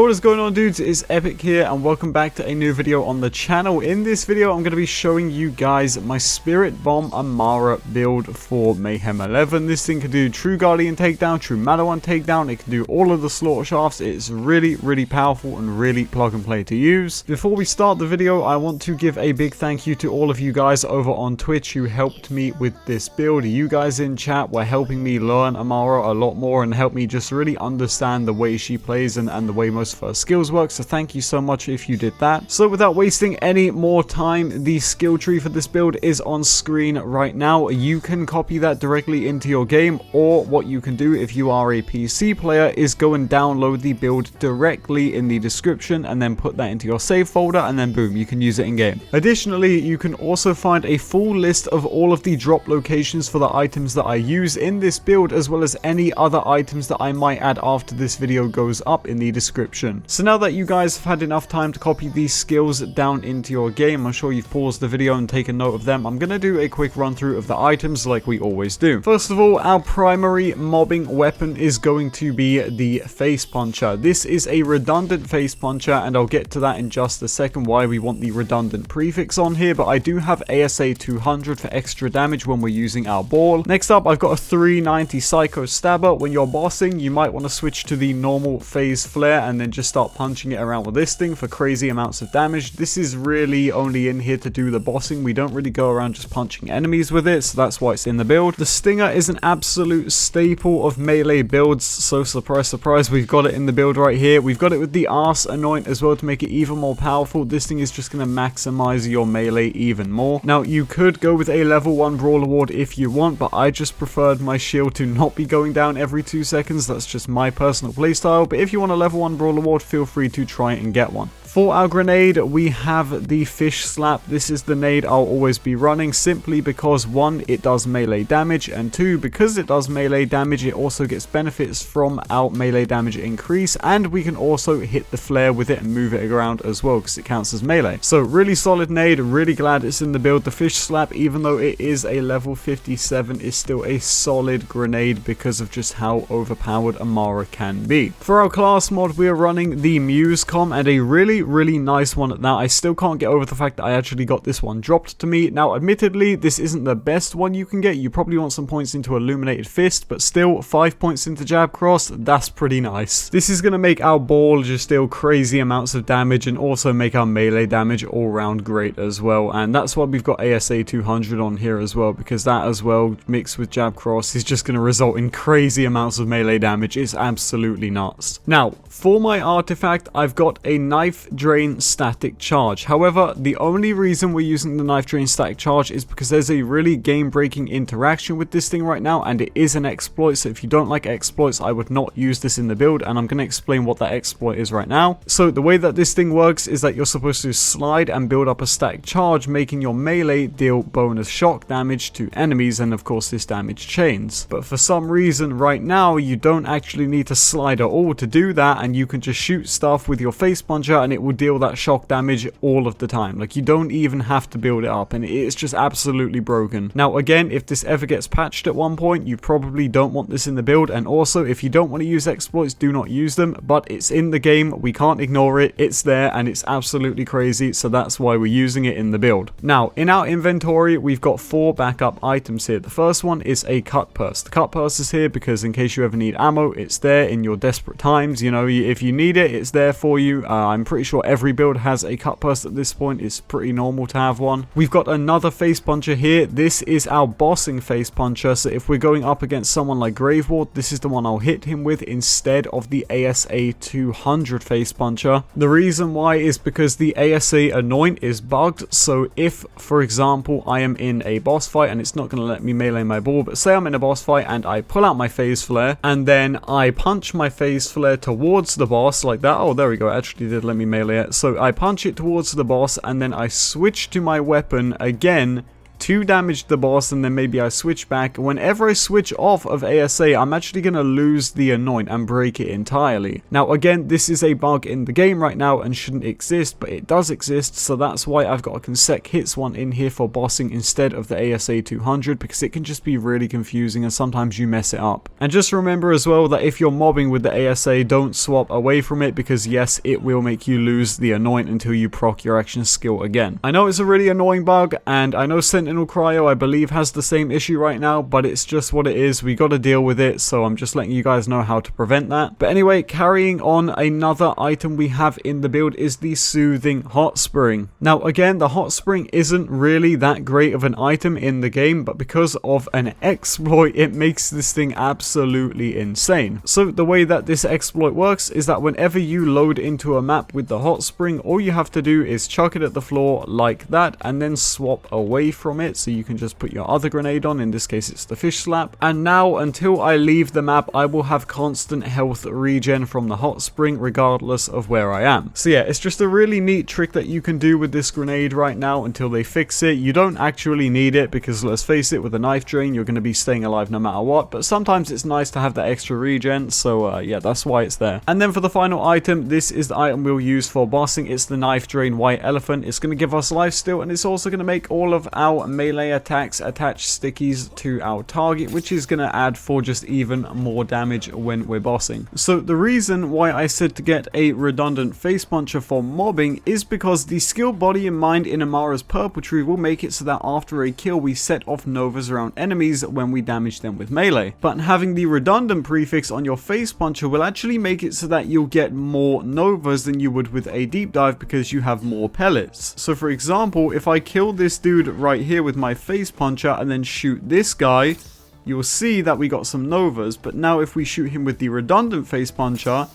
Yo, what is going on, dudes? It's Epic here and welcome back to a new video on the channel. In this video I'm going to be showing you guys my Spirit Bomb Amara build for Mayhem 11. This thing can do True Guardian Takedown, True Madawan Takedown, it can do all of the Slaughter Shafts. It's really powerful and really plug and play to use. Before we start the video, I want to give a big thank you to all of you guys over on Twitch who helped me with this build. You guys in chat were helping me learn Amara a lot more and help me just really understand the way she plays and the way most of her skills work, so thank you so much if you did that. So without wasting any more time, the skill tree for this build is on screen right now. You can copy that directly into your game, or what you can do if you are a PC player is go and download the build directly in the description and then put that into your save folder, and then boom, you can use it in game. Additionally, you can also find a full list of all of the drop locations for the items that I use in this build, as well as any other items that I might add after this video goes up in the description. So now that you guys have had enough time to copy these skills down into your game, I'm sure you've paused the video and taken note of them. I'm going to do a quick run through of the items like we always do. First of all, our primary mobbing weapon is going to be the Facepuncher. This is a redundant Facepuncher, and I'll get to that in just a second why we want the redundant prefix on here, but I do have ASA 200 for extra damage when we're using our ball. Next up, I've got a 390 Psycho Stabber. When you're bossing, you might want to switch to the normal Phaseflare and then just start punching it around with this thing for crazy amounts of damage. This is really only in here to do the bossing. We don't really go around just punching enemies with it, so that's why it's in the build. The Stinger is an absolute staple of melee builds, so surprise surprise, we've got it in the build right here. We've got it with the Arse Anoint as well to make it even more powerful. This thing is just going to maximize your melee even more. Now, you could go with a level 1 Brawler Ward if you want, but I just preferred my shield to not be going down every 2 seconds. That's just my personal playstyle, but if you want a level 1 Brawler Ward, feel free to try and get one. For our grenade, we have the Fish Slap. This is the nade I'll always be running, simply because 1, it does melee damage, and 2, because it does melee damage, it also gets benefits from our melee damage increase, and we can also hit the flare with it and move it around as well because it counts as melee. So really solid nade, really glad it's in the build. The Fish Slap, even though it is a level 57, is still a solid grenade because of just how overpowered Amara can be. For our class mod, we are running the Muse com, and a really nice one at that. I still can't get over the fact that I actually got this one dropped to me. Now, admittedly, this isn't the best one you can get. You probably want some points into Illuminated Fist, but still, 5 points into Jab Cross, that's pretty nice. This is going to make our ball just deal crazy amounts of damage and also make our melee damage all round great as well, and that's why we've got ASA 200 on here as well, because that as well, mixed with Jab Cross, is just going to result in crazy amounts of melee damage. It's absolutely nuts. Now, for my artifact, I've got a Knife Drain Static Charge. However, the only reason we're using the Knife Drain Static Charge is because there's a really game-breaking interaction with this thing right now, and it is an exploit, so if you don't like exploits, I would not use this in the build, and I'm going to explain what that exploit is right now. So the way that this thing works is that you're supposed to slide and build up a static charge, making your melee deal bonus shock damage to enemies, and of course this damage chains. But for some reason right now, you don't actually need to slide at all to do that, and you can just shoot stuff with your Facepuncher and it will deal that shock damage all of the time. Like, you don't even have to build it up, and it's just absolutely broken. Now again, if this ever gets patched at one point, you probably don't want this in the build, and also if you don't want to use exploits, do not use them, but it's in the game, we can't ignore it, it's there, and it's absolutely crazy, so that's why we're using it in the build. Now, in our inventory, we've got 4 backup items here. The first one is a cut purse. The cut purse is here because in case you ever need ammo, it's there in your desperate times. You know, if you need it, it's there for you. I'm pretty sure every build has a cut purse at this point. It's pretty normal to have one. We've got another Facepuncher here. This is our bossing Facepuncher, so if we're going up against someone like Graveward, this is the one I'll hit him with instead of the ASA 200 Facepuncher. The reason why is because the ASA Anoint is bugged, so if, for example, I am in a boss fight and it's not going to let me melee my ball, but say I'm in a boss fight and I pull out my Phaseflare and then I punch my Phaseflare towards the boss like that. Oh, there we go. It actually did let me melee it. So I punch it towards the boss and then I switch to my weapon again to damage the boss, and then maybe I switch back. Whenever I switch off of ASA, I'm actually going to lose the anoint and break it entirely. Now again, this is a bug in the game right now and shouldn't exist, but it does exist, so that's why I've got a consec hits one in here for bossing instead of the ASA 200, because it can just be really confusing and sometimes you mess it up. And just remember as well that if you're mobbing with the ASA, don't swap away from it, because yes, it will make you lose the anoint until you proc your action skill again. I know it's a really annoying bug, and I know Sentinel Cryo, I believe, has the same issue right now, but it's just what it is. We got to deal with it, so I'm just letting you guys know how to prevent that. But anyway, carrying on, another item we have in the build is the Soothing Hot Spring. Now again, the Hot Spring isn't really that great of an item in the game, but because of an exploit, it makes this thing absolutely insane. So the way that this exploit works is that whenever you load into a map with the Hot Spring, all you have to do is chuck it at the floor like that and then swap away from it, so you can just put your other grenade on. In this case it's the fish slap, and now until I leave the map I will have constant health regen from the Hot Spring regardless of where I am. So yeah, it's just a really neat trick that you can do with this grenade right now until they fix it. You don't actually need it because, let's face it, with a knife drain you're going to be staying alive no matter what, but sometimes it's nice to have that extra regen, so yeah, that's why it's there. And then for the final item, this is the item we'll use for bossing. It's the Knife Drain White Elephant. It's going to give us lifesteal, and it's also going to make all of our melee attacks attach stickies to our target, which is going to add for just even more damage when we're bossing. So the reason why I said to get a redundant Facepuncher for mobbing is because the skill Body and Mind in Amara's Purple Tree will make it so that after a kill we set off novas around enemies when we damage them with melee. But having the redundant prefix on your Facepuncher will actually make it so that you'll get more novas than you would with a deep dive because you have more pellets. So for example, if I kill this dude right here with my Facepuncher and then shoot this guy, you'll see that we got some novas. But now if we shoot him with the redundant Facepuncher,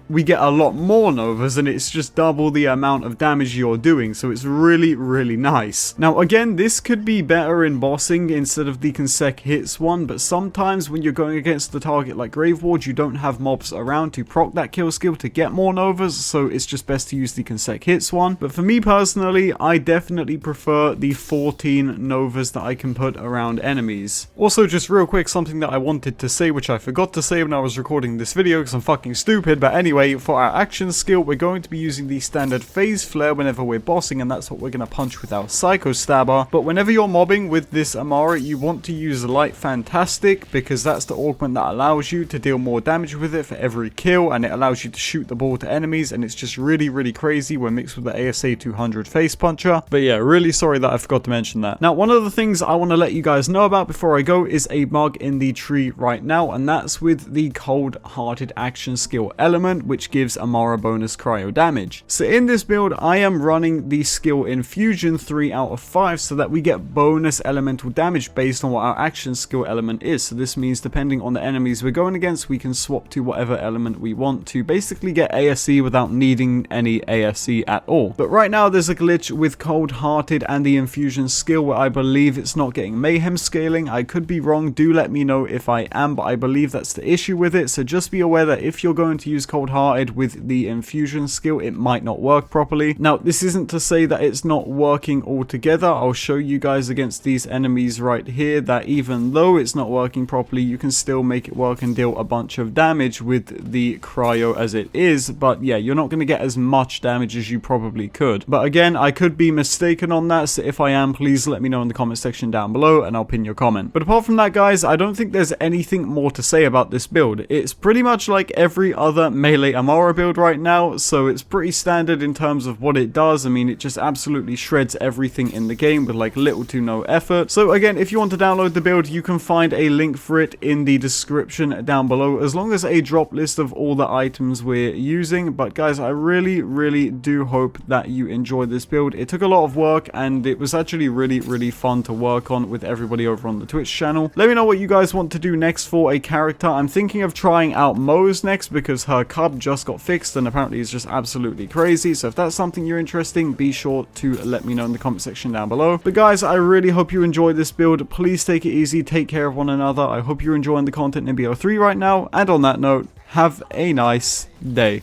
we get a lot more novas, and it's just double the amount of damage you're doing, so it's really, really nice. Now again, this could be better in bossing instead of the consec hits one, but sometimes when you're going against the target like Grave Ward, you don't have mobs around to proc that kill skill to get more novas, so it's just best to use the consec hits one. But for me personally, I definitely prefer the 14 novas that I can put around enemies. Also, just real quick, something that I wanted to say, which I forgot to say when I was recording this video because I'm fucking stupid, but anyway, for our action skill, we're going to be using the standard Phaseflare whenever we're bossing, and that's what we're going to punch with our Psycho Stabber. But whenever you're mobbing with this Amara, you want to use Light Fantastic, because that's the augment that allows you to deal more damage with it for every kill, and it allows you to shoot the ball to enemies, and it's just really, really crazy when mixed with the ASA 200 Facepuncher. But yeah, really sorry that I forgot to mention that. Now, one of the things I want to let you guys know about before I go is a bug in the tree right now, and that's with the Cold-Hearted action skill element, which gives Amara bonus cryo damage. So in this build, I am running the skill Infusion 3 out of 5 so that we get bonus elemental damage based on what our action skill element is. So this means depending on the enemies we're going against, we can swap to whatever element we want to basically get ASE without needing any ASE at all. But right now there's a glitch with Cold-Hearted and the Infusion skill where I believe it's not getting Mayhem scaling. I could be wrong, do let me know if I am, but I believe that's the issue with it. So just be aware that if you're going to use Cold-Hearted with the Infusion skill, it might not work properly. Now, this isn't to say that it's not working altogether. I'll show you guys against these enemies right here that even though it's not working properly, you can still make it work and deal a bunch of damage with the cryo as it is. But yeah, you're not going to get as much damage as you probably could. But again, I could be mistaken on that, so if I am, please let me know in the comment section down below and I'll pin your comment. But apart from that, guys, I don't think there's anything more to say about this build. It's pretty much like every other melee Amara build right now, so it's pretty standard in terms of what it does. I mean, it just absolutely shreds everything in the game with like little to no effort. So again, if you want to download the build, you can find a link for it in the description down below, as long as a drop list of all the items we're using. But guys, I really, really do hope that you enjoyed this build. It took a lot of work and it was actually really, really fun to work on with everybody over on the Twitch channel. Let me know what you guys want to do next for a character. I'm thinking of trying out Muse next because her cub just got fixed and apparently it's just absolutely crazy. So if that's something you're interested in, be sure to let me know in the comment section down below. But guys, I really hope you enjoyed this build. Please take it easy, take care of one another. I hope you're enjoying the content in BO3 right now, and on that note, have a nice day.